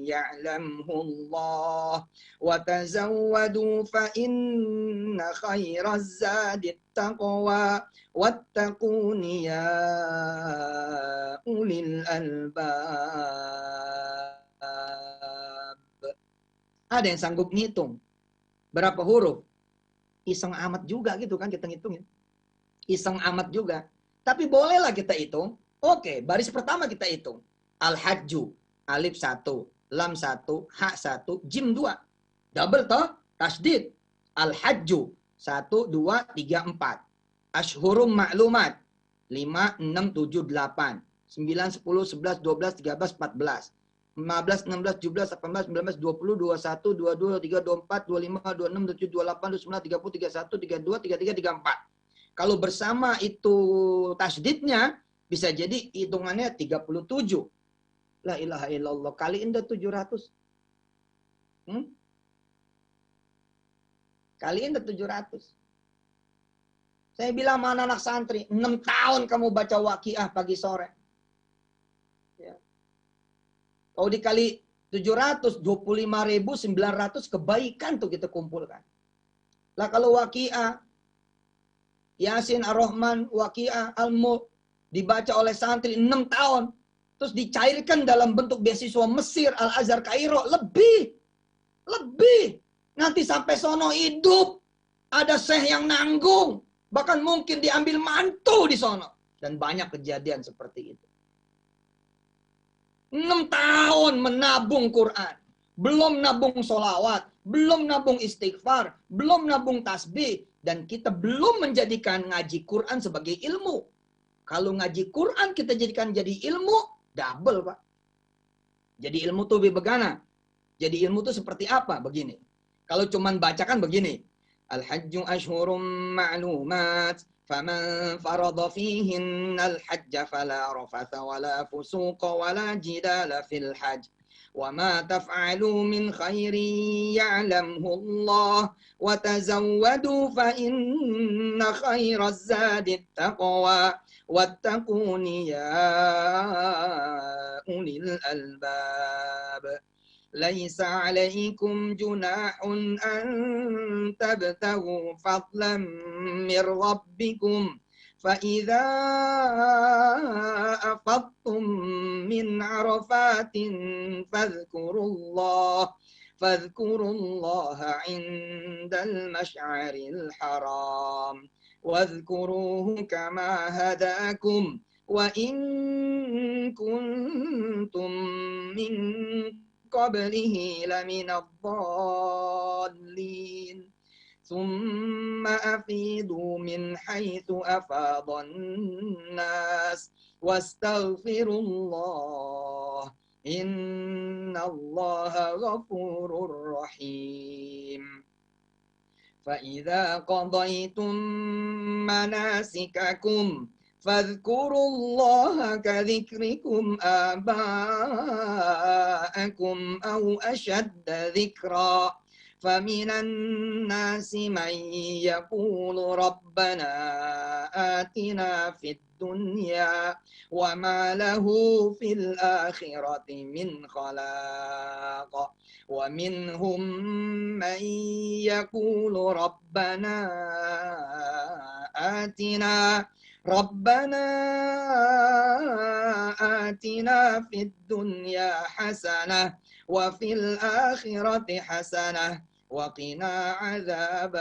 يعلمه الله وتزودوا فإن خير الزاد التقوى واتقون يا أولي الألباب. Ada yang sanggup ngitung berapa huruf? Iseng amat juga gitu kan kita ngitungin. Iseng amat juga. Tapi bolehlah kita hitung. Oke, baris pertama kita hitung. Al-hajju, alif 1, lam 1, ha 1, jim 2. Double toh, tasdid. Al-hajju, 1, 2, 3, 4. Ashhurum ma'lumat, 5, 6, 7, 8. 9, 10, 11, 12, 13, 14. 15, 16, 17, 18, 19, 20, 21, 22, 23, 24, 25, 26, 27, 28, 29, 30, 31, 32, 33, 34. Kalau bersama itu tasdidnya, bisa jadi hitungannya 37. La ilaha illallah. Kaliin dah 700. Kaliin dah 700. Saya bilang sama anak santri, 6 tahun kamu baca waqiah pagi sore. Ya. Kalau dikali 700, 25.900 kebaikan tuh kita kumpulkan. Lah kalau waqiah, Yasin Ar-Rahman, waqiah, Al-Mulk, dibaca oleh santri 6 tahun. terus dicairkan dalam bentuk beasiswa Mesir, Al-Azhar Kairo, lebih. Nanti sampai sono hidup, ada syekh yang nanggung, bahkan mungkin diambil mantu di sono. Dan banyak kejadian seperti itu. 6 tahun menabung Quran, belum nabung solawat, belum nabung istighfar, belum nabung tasbih, dan kita belum menjadikan ngaji Quran sebagai ilmu. Kalau ngaji Quran kita jadikan jadi ilmu, double, Pak. Jadi ilmu tuh bagaimana? Jadi ilmu tuh seperti apa? Begini. Kalau cuman bacakan begini. Al-hajju ashhurum ma'lumat. Faman farada fihinna al-hajja fala rafatha wala fusuqa wala jidala fil hajj. وَمَا تَفْعَلُوا مِنْ خَيْرٍ يَعْلَمْهُ اللَّهُ وَتَزَوَّدُوا فَإِنَّ خَيْرَ الزَّادِ التَّقْوَى وَاتَّقُونِ يَا أُولِي الْأَلْبَابِ لَيْسَ عَلَيْكُمْ جُنَاحٌ أَن تَبْتَغُوا فَضْلًا مِّن رَّبِّكُمْ فَإِذَا أَفَضْتُم مِّنْ عَرَفَاتٍ فاذكروا الله عند المشعر الحرام واذكروه كما هداكم وإن كنتم من قبله لمن الضالين ثم أفيضوا من حيث أفاض الناس واستغفروا الله إن الله غفور رحيم فإذا قضيتم مناسككم فاذكروا الله كذكركم آباءكم أو أشد ذكرا فمن الناس من يقول ربنا آتنا في الدنيا وما له في الآخرة من خلاق ومنهم من يقول ربنا آتنا في الدنيا حسنة وفي الآخرة حسنة وقنا عذاب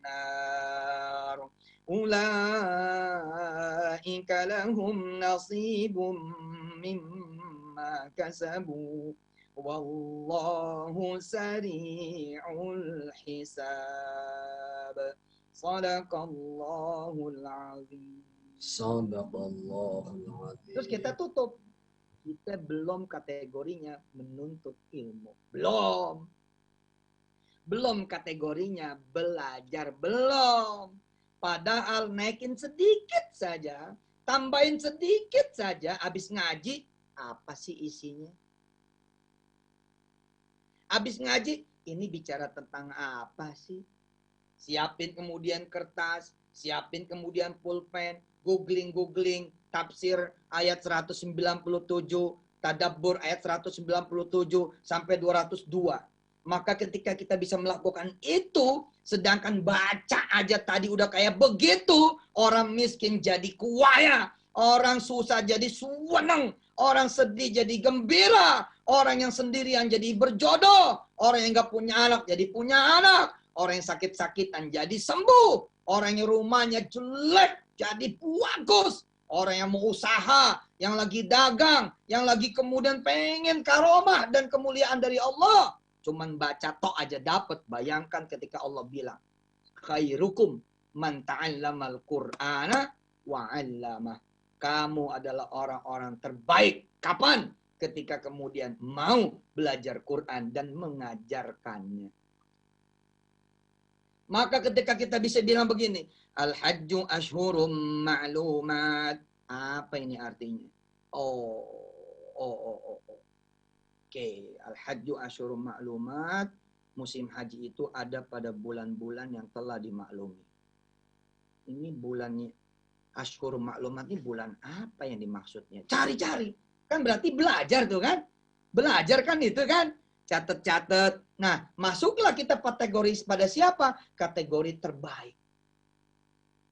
النار أولئك لهم نصيب مما كسبوا والله سريع الحساب صدق الله العظيم. Sadaqallahul azim. Terus kita tutup. Kita belum kategorinya menuntut ilmu. Belum kategorinya belajar. Belum. Padahal naikin sedikit saja. Tambahin sedikit saja. Habis ngaji, apa sih isinya? Habis ngaji, ini bicara tentang apa sih? Siapin kemudian kertas, siapin kemudian pulpen, googling, tafsir ayat 197, tadabbur ayat 197 sampai 202. Maka ketika kita bisa melakukan itu, sedangkan baca aja tadi udah kayak begitu, orang miskin jadi kaya, orang susah jadi senang, orang sedih jadi gembira, orang yang sendirian jadi berjodoh, orang yang gak punya anak jadi punya anak, orang yang sakit-sakitan jadi sembuh, orang yang rumahnya jelek jadi bagus, orang yang mau usaha, yang lagi dagang, yang lagi kemudian pengen karomah dan kemuliaan dari Allah, cuman baca tok aja dapat. Bayangkan ketika Allah bilang, khairukum man ta'allamal Qur'ana wa 'allamah. Kamu adalah orang-orang terbaik. Kapan? Ketika kemudian mau belajar Quran dan mengajarkannya. Maka ketika kita bisa bilang begini, al-hajju ashhurum ma'lumat. Apa ini artinya? Oke, al-hajju ashhurum ma'lumat. Musim haji itu ada pada bulan-bulan yang telah dimaklumi. Ini bulannya ashhurum ma'lumat, ini bulan apa yang dimaksudnya? Cari-cari. Kan berarti belajar tuh kan? Belajar kan itu kan? Catat-catat. Nah, masuklah kita kategori pada siapa? Kategori terbaik.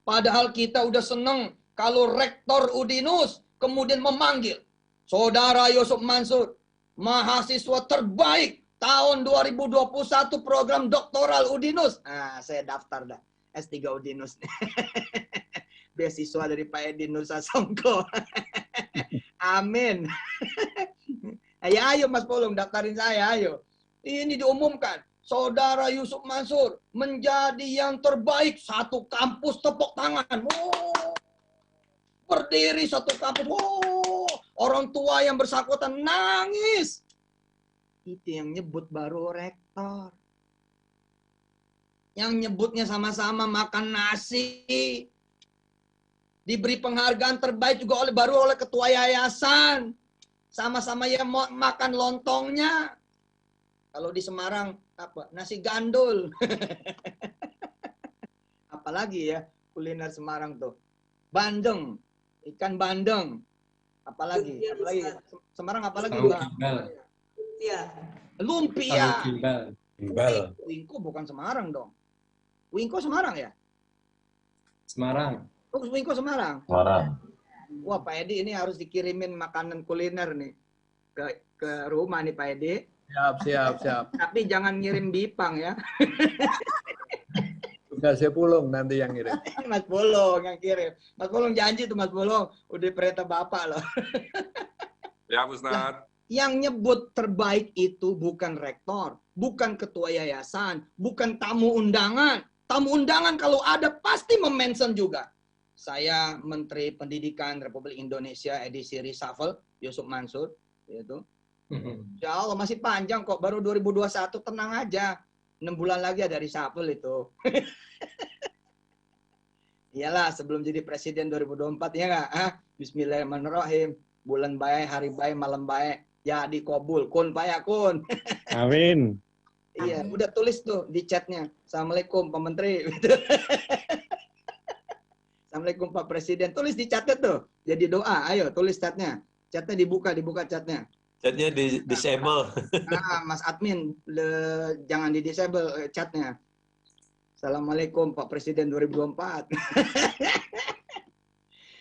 Padahal kita udah seneng kalau rektor Udinus kemudian memanggil Saudara Yusuf Mansur, mahasiswa terbaik tahun 2021 program doktoral Udinus. Nah, saya daftar dah. S3 Udinus. Beasiswa dari Pak Edi Nur Sasongko. Amin. Ayo Mas Pulung, daftarin saya, ayo. Ini diumumkan. Saudara Yusuf Mansur menjadi yang terbaik satu kampus, tepuk tangan. Oh, berdiri satu kampus. Oh, orang tua yang bersangkutan nangis. Itu yang nyebut baru rektor. Yang nyebutnya sama-sama makan nasi. Diberi penghargaan terbaik juga baru oleh ketua yayasan. Sama-sama yang makan lontongnya. Kalau di Semarang apa? Nasi gandul. Apalagi ya kuliner Semarang tuh. Bandeng, ikan bandeng. Apalagi? Apalagi Semarang apalagi? Lumpia. Gimbal. Wingko bukan Semarang dong. Wingko Semarang ya? Semarang. Oh, Wingko Semarang. Semarang. Wah, Pak Edi ini harus dikirimin makanan kuliner nih ke rumah nih Pak Edi. Siap. Tapi jangan ngirim bipang ya. Tugas Pulung nanti yang ngirim. Mas Pulung yang kirim. Mas Pulung janji tuh Mas Pulung. Udah perintah Bapak loh. Ya, Ustaz. Yang nyebut terbaik itu bukan rektor, bukan ketua yayasan, bukan tamu undangan. Tamu undangan kalau ada pasti memention juga. Saya Menteri Pendidikan Republik Indonesia edisi reshuffle, Yusuf Mansur. Yaitu. Ya Allah masih panjang kok, baru 2021, tenang aja. 6 bulan lagi ada reshuffle itu. Iyalah sebelum jadi presiden 2024 ya nggak? Bismillahirrahmanirrahim. Bulan baik, hari baik, malam baik. Jadi kabul, kun payakun. Amin. Iya, udah tulis tuh di chatnya. Assalamualaikum Pak Menteri. Assalamualaikum Pak Presiden. Tulis di chatnya tuh. Jadi doa. Ayo tulis chatnya. Chatnya dibuka chatnya. Chatnya di disable. Nah, Mas admin, jangan di disable chatnya. Assalamualaikum Pak Presiden 2024.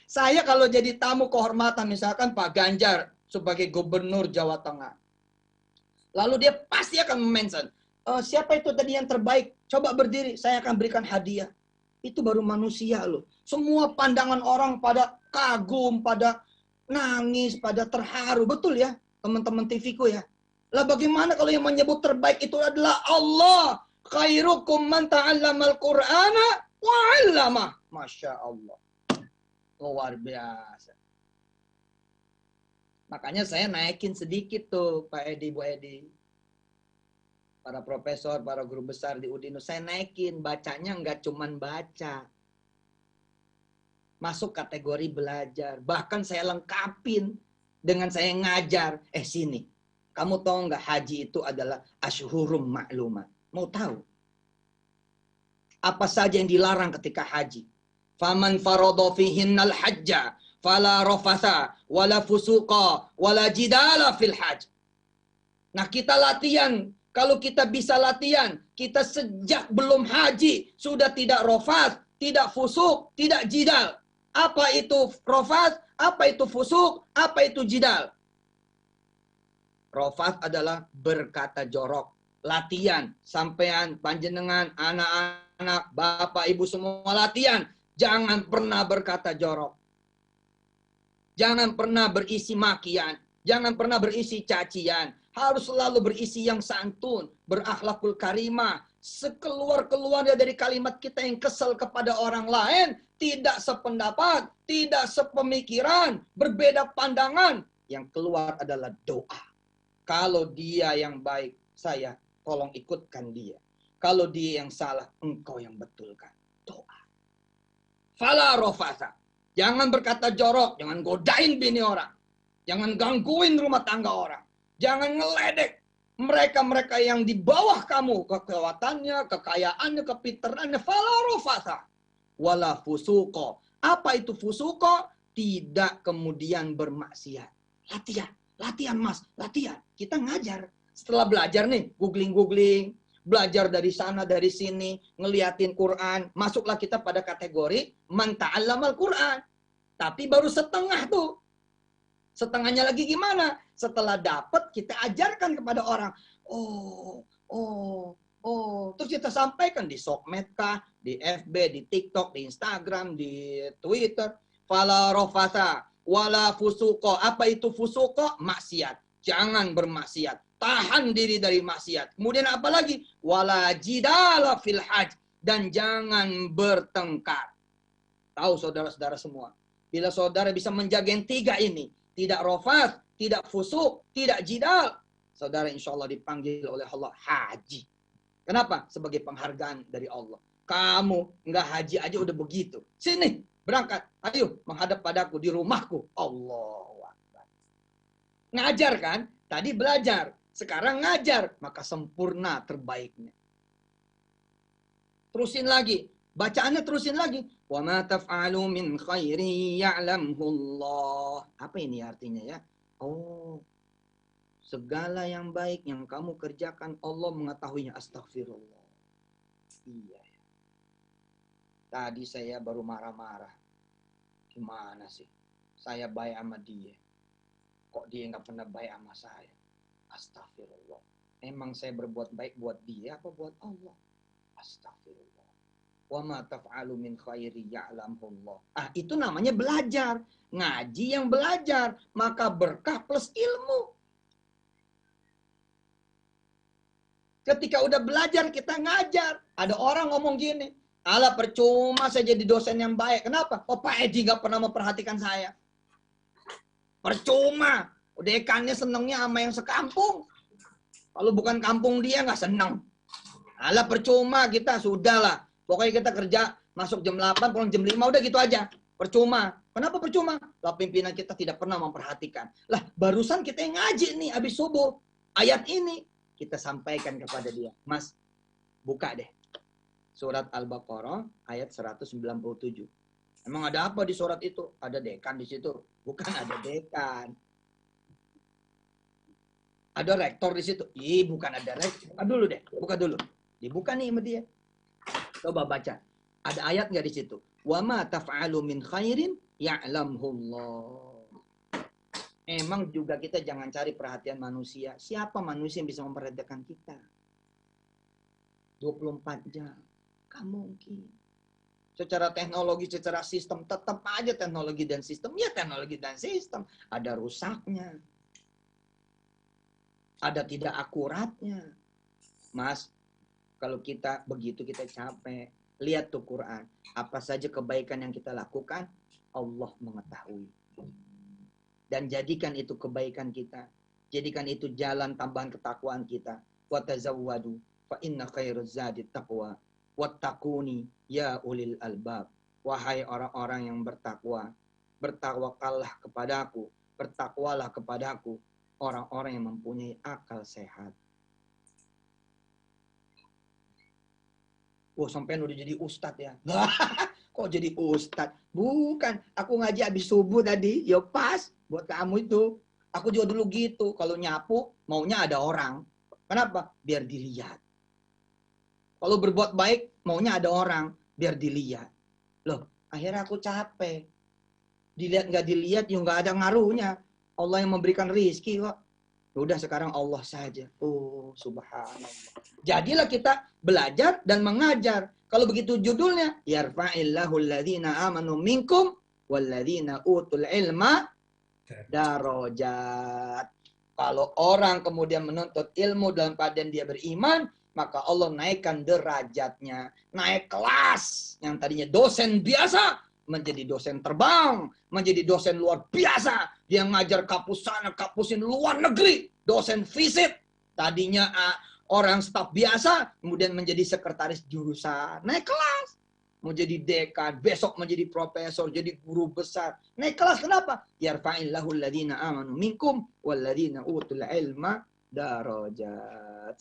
Saya kalau jadi tamu kehormatan misalkan Pak Ganjar sebagai Gubernur Jawa Tengah. Lalu dia pasti akan mention, siapa itu tadi yang terbaik? Coba berdiri, saya akan berikan hadiah. Itu baru manusia loh. Semua pandangan orang pada kagum, pada nangis, pada terharu. Betul ya, teman-teman TV-ku ya. Lah bagaimana kalau yang menyebut terbaik itu adalah Allah? Khairukum man ta'allamal Qur'ana wa 'allamah. Masya Allah. Luar biasa. Makanya saya naikin sedikit tuh Pak Edi, Bu Edi. Para profesor, para guru besar di Udinus, saya naikin. Bacanya nggak cuman baca. Masuk kategori belajar. Bahkan saya lengkapin dengan saya ngajar. Sini. Kamu tahu nggak haji itu adalah asyhurum ma'lumat. Mau tahu? Apa saja yang dilarang ketika haji? Faman faradha fihinnal hajja fala rafatha wala fusuqa wala jidala fil hajj. Nah, kita latihan. Kalau kita bisa latihan, kita sejak belum haji sudah tidak rafat, tidak fusuk, tidak jidal. Apa itu rafat? Apa itu fusuk? Apa itu jidal? Rafat adalah berkata jorok. Latihan, sampean, panjenengan, anak-anak, bapak, ibu semua latihan. Jangan pernah berkata jorok. Jangan pernah berisi makian. Jangan pernah berisi cacian. Harus selalu berisi yang santun, berakhlakul karimah. Sekeluar-keluarnya dari kalimat kita yang kesal kepada orang lain, tidak sependapat, tidak sepemikiran, berbeda pandangan. Yang keluar adalah doa. Kalau dia yang baik, saya tolong ikutkan dia. Kalau dia yang salah, engkau yang betulkan. Doa. Fala rofasa. Jangan berkata jorok, jangan godain bini orang. Jangan gangguin rumah tangga orang. Jangan ngeledek mereka-mereka yang di bawah kamu. Kekuatannya, kekayaannya, kepintarannya. Fala rofasa. Wala fusuko. Apa itu fusuko? Tidak kemudian bermaksiat. Latihan. Latihan mas. Latihan. Kita ngajar. Setelah belajar nih, googling-googling. Belajar dari sana, dari sini. Ngeliatin Quran. Masuklah kita pada kategori man ta'allamal Quran. Tapi baru setengah tuh. Setengahnya lagi gimana? Setelah dapat kita ajarkan kepada orang. Terus kita sampaikan di sosmed kah, di FB, di TikTok, di Instagram, di Twitter. Fala rofatha, wala fusuko. Apa itu fusuko? Maksiat. Jangan bermaksiat. Tahan diri dari maksiat. Kemudian apa lagi? Wala jidala fil haj. Dan jangan bertengkar. Tahu saudara-saudara semua. Bila saudara bisa menjaga yang 3 ini. Tidak rofath, tidak fusuk, tidak jidal. Saudara insya Allah dipanggil oleh Allah haji. Kenapa? Sebagai penghargaan dari Allah. Kamu nggak haji aja udah begitu. Sini, berangkat. Ayo, menghadap padaku di rumahku. Allahu Akbar. Ngajar kan? Tadi belajar. Sekarang ngajar. Maka sempurna terbaiknya. Terusin lagi. Bacaannya terusin lagi. Wa ma taf'alu min khairi ya'lamhullah. Apa ini artinya ya? Segala yang baik yang kamu kerjakan Allah mengetahuinya. Astagfirullah. Iya. Tadi saya baru marah-marah. Gimana sih? Saya baik sama dia. Kok dia nggak pernah baik sama saya? Astagfirullah. Emang saya berbuat baik buat dia apa buat Allah? Astagfirullah. Wa ma taf'alu min khairi ya'lamhullah. Itu namanya belajar. Ngaji yang belajar. Maka berkah plus ilmu. Ketika udah belajar, kita ngajar. Ada orang ngomong gini, ala percuma saya jadi dosen yang baik. Kenapa? Pak Edi nggak pernah memperhatikan saya. Percuma. Dekannya senengnya sama yang sekampung. Kalau bukan kampung dia nggak seneng. Ala percuma kita, sudahlah. Pokoknya kita kerja, masuk jam 8, pulang jam 5, udah gitu aja. Percuma. Kenapa percuma? Lah pimpinan kita tidak pernah memperhatikan. Lah barusan kita yang ngaji nih, habis subuh. Ayat ini. Kita sampaikan kepada dia. Mas, buka deh. Surat Al-Baqarah ayat 197. Emang ada apa di surat itu? Ada dekan di situ. Bukan ada dekan. Ada rektor di situ. Ih, bukan ada rektor. Buka dulu deh. Buka dulu. Dibuka nih sama dia. Coba baca. Ada ayat nggak di situ? Wa ma taf'alu min khairin ya'lamhullah. Emang juga kita jangan cari perhatian manusia. Siapa manusia yang bisa memperhatikan kita? 24 jam. Gak mungkin. Secara teknologi, secara sistem, tetap aja teknologi dan sistem. Ya teknologi dan sistem. Ada rusaknya. Ada tidak akuratnya. Mas, kalau kita begitu kita capek. Lihat tuh Quran. Apa saja kebaikan yang kita lakukan, Allah mengetahui. Dan jadikan itu kebaikan kita. Jadikan itu jalan tambahan ketakwaan kita. Wa tazawwadu fa inna khairuz zadi taqwa. Wattaquni ya ulil albab. Wahai orang-orang yang bertakwa, bertakwakallah kepadaku, bertakwalah kepadaku, orang-orang yang mempunyai akal sehat. Sampai udah jadi ustadz ya. Kok jadi ustadz? Bukan, aku ngaji habis subuh tadi. Ya pas, buat kamu itu. Aku juga dulu gitu. Kalau nyapu, maunya ada orang. Kenapa? Biar dilihat. Kalau berbuat baik, maunya ada orang. Biar dilihat. Loh, akhirnya aku capek. Dilihat nggak dilihat, ya nggak ada ngaruhnya. Allah yang memberikan rizki kok. Udah sekarang Allah saja. Subhanallah. Jadilah kita belajar dan mengajar. Kalau begitu judulnya, yarfa'illahu alladhina amanu minkum walladhina utul ilma darajat. Kalau orang kemudian menuntut ilmu dalam keadaan dia beriman, maka Allah naikkan derajatnya. Naik kelas. Yang tadinya dosen biasa, menjadi dosen terbang, menjadi dosen luar biasa. Dia ngajar kampus sana, kampusin luar negeri, dosen visit. Tadinya orang staf biasa, kemudian menjadi sekretaris jurusan, naik kelas. Mau jadi dekan, besok menjadi profesor, jadi guru besar. Naik kelas kenapa? Yarfa'illahu alladhina amanu minkum walladhina utul ilma darajat.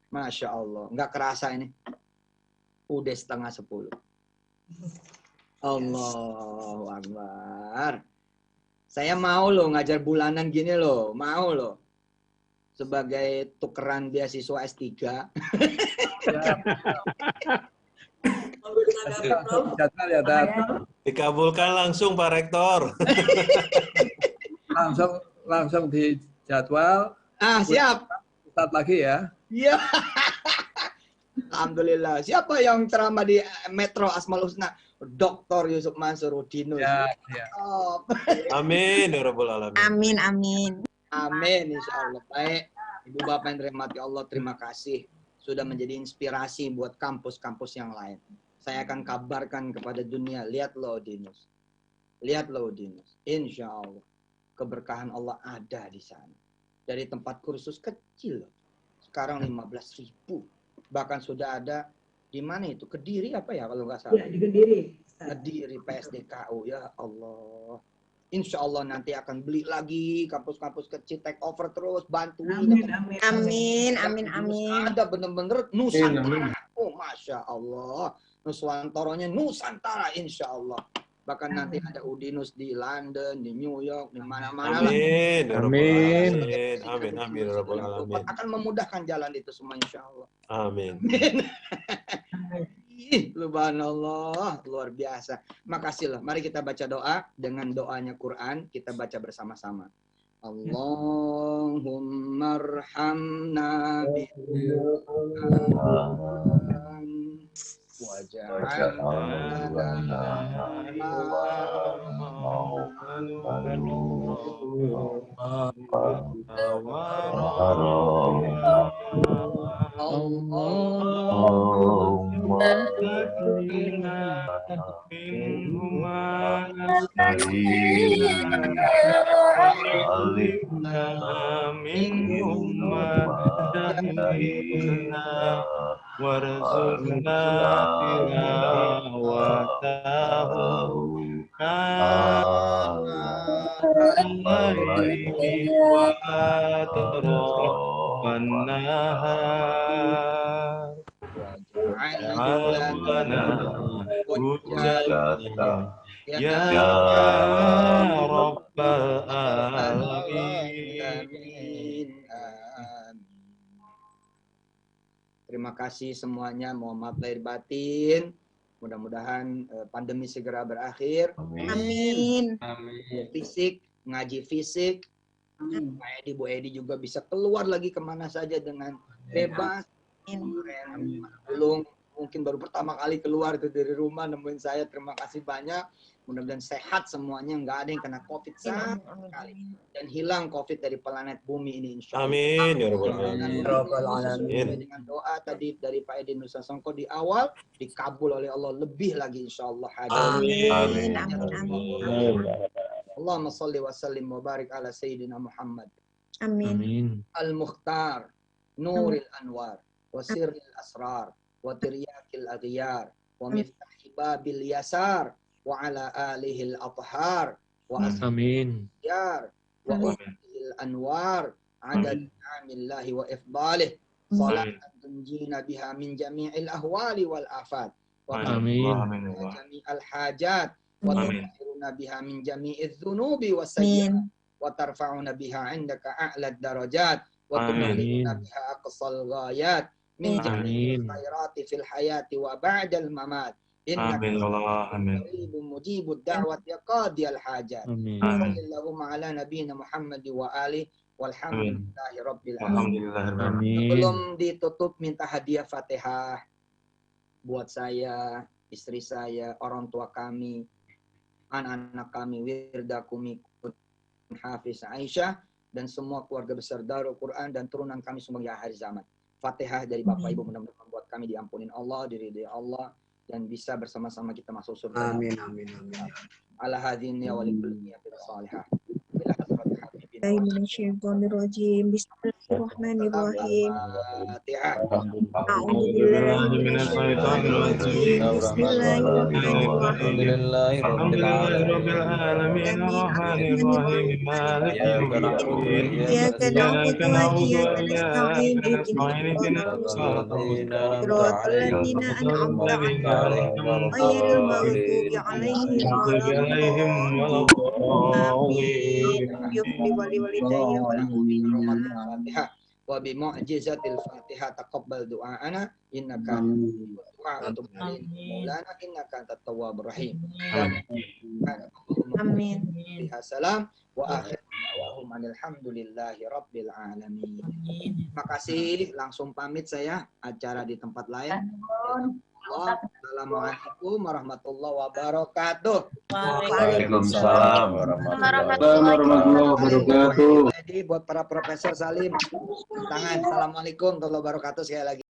Masya Allah, nggak kerasa ini. Udah 9:30. Allahu Akbar. Saya mau loh ngajar bulanan gini loh. Mau loh. Sebagai tukeran beasiswa S3. Dikabulkan langsung Pak Rektor. langsung di jadwal. Siap. Start lagi ya. Iya. Alhamdulillah. Siapa yang ceramah di Metro Asmaul Husna? Dr. Yusuf Mansur Udinus. Ya. Amin ya rabbal alamin. Amin, amin. Amin, insya Allah. Baik, Ibu Bapak yang dirahmati Allah, terima kasih sudah menjadi inspirasi buat kampus-kampus yang lain. Saya akan kabarkan kepada dunia, lihat loh Udinus. Lihat loh Udinus. Insya Allah, keberkahan Allah ada di sana. Dari tempat kursus kecil, sekarang 15.000. Bahkan sudah ada di mana itu? Kediri apa ya kalau nggak salah? Ya, di Kediri. Kediri PSDKU, ya Allah. Insya Allah nanti akan beli lagi kampus-kampus kecil, take over terus, bantuin. Amin, amin, amin. Ada bener-bener Nusantara. Oh, Masya Allah. Nuswantoronya Nusantara, Insya Allah. Bahkan nanti ada Udinus di London, di New York, di mana-mana lah. Amin. Amin. Akan memudahkan jalan itu semua, Insya Allah. Amin. Subhanallah, luar biasa. Makasih loh. Mari kita baca doa dengan doanya Quran. Kita baca bersama-sama. Allahumma arhamna bil-Quran warzuqna tilawatahu al-laili wa atrafan nahar waj'alna hujjatan ya rabbal alamin. Terima kasih semuanya. Mohon maaf lahir batin. Mudah-mudahan pandemi segera berakhir. Amin. Fisik, ngaji fisik. Pak Edi, Bu Edi juga bisa keluar lagi kemana saja dengan bebas. Belum mungkin baru pertama kali keluar itu dari rumah nemuin saya. Terima kasih banyak. Mudah-mudahan sehat semuanya, nggak ada yang kena COVID sama sekali. Dan hilang COVID dari planet bumi ini, insya Allah. Amin ya rabbal alamin. Dengan doa tadi dari Pak Edi Nusa Songko di awal, dikabul oleh Allah lebih lagi, insya Allah. Amin. Allahumma salli wa sallim wa barik ala Sayyidina Muhammad. Amin. Al-Mukhtar, Nuril Anwar, wa Sirril Asrar, wa Tiryakil Aghyar, wa Miftahi Babil Yasar, wa ala alihil athhar wa amin asyar wa ulil anwar adad ni'amillahi wa ifdalih salatan tunjina biha min jami'il ahwali wal afat wa jami'al hajat wa tunjiruna biha min jami'iz dhunubi was sayyi'at wa tarfa'una biha 'indaka a'lad darajat wa tuballighuna biha aqsal ghayat min jami'il khairati fil hayati wa ba'dal mamat. Amin Allah amin. Mujibud da'wat ya qadiyal hajat. Sallallahu ala nabiyina Muhammad wa alihi walhamdulillahi rabbil alamin. Sebelum ditutup minta hadiah Fatihah buat saya, istri saya, orang tua kami, anak-anak kami, Wirdakumi, Hafiz Aisyah dan semua keluarga besar Darul Quran dan turunan kami semua di akhir zaman. Fatihah dari Bapak Ibu mudah-mudahan membuat kami diampunin Allah, diridhai Allah dan bisa bersama-sama kita masuk surga. Amin amin amin. Ala hadhihi wa li kulli niyatin salihah. Ila hadratil habibin. Bismillahirrahmanirrahim. Bismillahirrahmanirrahim. Fatihah. A'udzubillahi minasyaitonir rajim. Bismillahirrahmanirrahim. Alhamdulillahirabbil alamin arrahmanir rahim maliki yaumiddin Iyyaka na'budu wa iyyaka nasta'in. Ihdinas siratal ladzina an'amta 'alaihim ghairil maghdubi 'alaihim waladdallin. Fatihah wa bi mu'jizatil Fatihah taqabbal du'ana innaka antum maulana innaka antat tawwabur rahim. Amin. Salam wa akhir Alhamdulillahi rabbil alamin. Terima kasih, langsung pamit saya, acara di tempat lain. Assalamualaikum warahmatullahi wabarakatuh. Waalaikumsalam warahmatullahi wabarakatuh. Jadi buat para Profesor Salim, tangan. Assalamualaikum warahmatullahi wabarakatuh sekali lagi.